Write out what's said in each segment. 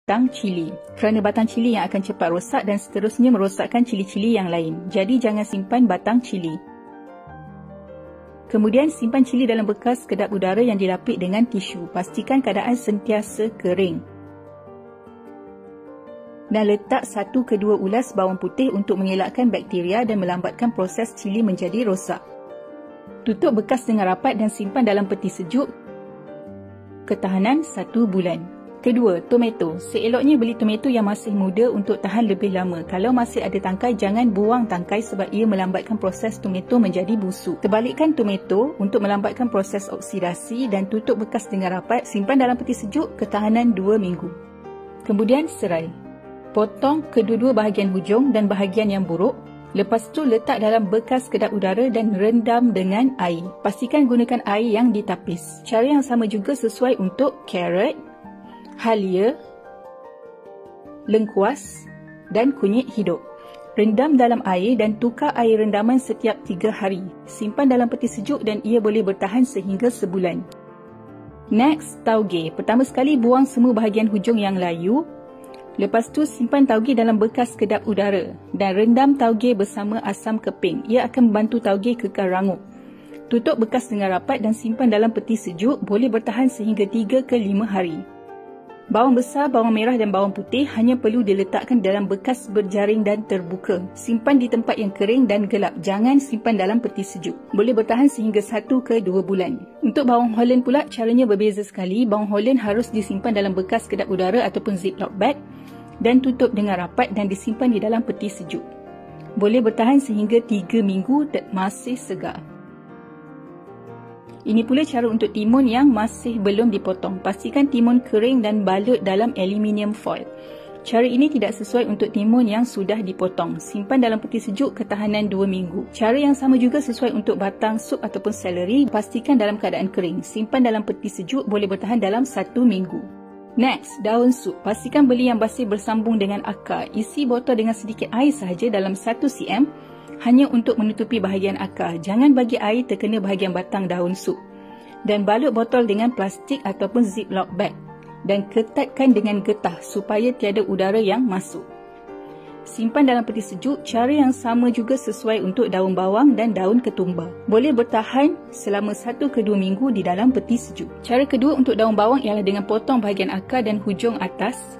batang cili, kerana batang cili yang akan cepat rosak dan seterusnya merosakkan cili-cili yang lain. Jadi jangan simpan batang cili. Kemudian simpan cili dalam bekas kedap udara yang dilapik dengan tisu. Pastikan keadaan sentiasa kering. Dan letak 1 ke 2 ulas bawang putih untuk mengelakkan bakteria dan melambatkan proses cili menjadi rosak. Tutup bekas dengan rapat dan simpan dalam peti sejuk. Ketahanan 1 bulan. Kedua, tomato. Seeloknya beli tomato yang masih muda untuk tahan lebih lama. Kalau masih ada tangkai, jangan buang tangkai sebab ia melambatkan proses tomato menjadi busuk. Terbalikkan tomato untuk melambatkan proses oksidasi dan tutup bekas dengan rapat. Simpan dalam peti sejuk, ketahanan 2 minggu. Kemudian serai. Potong kedua-dua bahagian hujung dan bahagian yang buruk. Lepas tu letak dalam bekas kedap udara dan rendam dengan air. Pastikan gunakan air yang ditapis. Cara yang sama juga sesuai untuk carrot, halia, lengkuas dan kunyit hidup. Rendam dalam air dan tukar air rendaman setiap 3 hari. Simpan dalam peti sejuk dan ia boleh bertahan sehingga sebulan. Next, tauge. Pertama sekali buang semua bahagian hujung yang layu. Lepas tu simpan tauge dalam bekas kedap udara dan rendam tauge bersama asam keping. Ia akan membantu tauge kekal rangup. Tutup bekas dengan rapat dan simpan dalam peti sejuk, boleh bertahan sehingga 3 ke 5 hari. Bawang besar, bawang merah dan bawang putih hanya perlu diletakkan dalam bekas berjaring dan terbuka. Simpan di tempat yang kering dan gelap. Jangan simpan dalam peti sejuk. Boleh bertahan sehingga 1 ke 2 bulan. Untuk bawang Holland pula, caranya berbeza sekali. Bawang Holland harus disimpan dalam bekas kedap udara ataupun ziplock bag dan tutup dengan rapat dan disimpan di dalam peti sejuk. Boleh bertahan sehingga 3 minggu dan masih segar. Ini pula cara untuk timun yang masih belum dipotong. Pastikan timun kering dan balut dalam aluminium foil. Cara ini tidak sesuai untuk timun yang sudah dipotong. Simpan dalam peti sejuk, ketahanan 2 minggu. Cara yang sama juga sesuai untuk batang sup ataupun seleri. Pastikan dalam keadaan kering. Simpan dalam peti sejuk, boleh bertahan dalam 1 minggu. Next, daun sup. Pastikan beli yang basih bersambung dengan akar. Isi botol dengan sedikit air sahaja dalam 1 cm. Hanya untuk menutupi bahagian akar. Jangan bagi air terkena bahagian batang daun sup. Dan balut botol dengan plastik ataupun ziplock bag. Dan ketatkan dengan getah supaya tiada udara yang masuk. Simpan dalam peti sejuk. Cara yang sama juga sesuai untuk daun bawang dan daun ketumbar. Boleh bertahan selama 1 ke 2 minggu di dalam peti sejuk. Cara kedua untuk daun bawang ialah dengan potong bahagian akar dan hujung atas.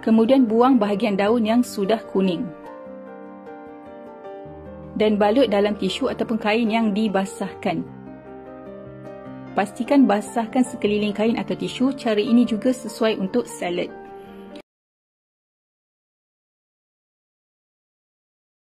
Kemudian buang bahagian daun yang sudah kuning. Dan balut dalam tisu ataupun kain yang dibasahkan. Pastikan basahkan sekeliling kain atau tisu. Cara ini juga sesuai untuk salad.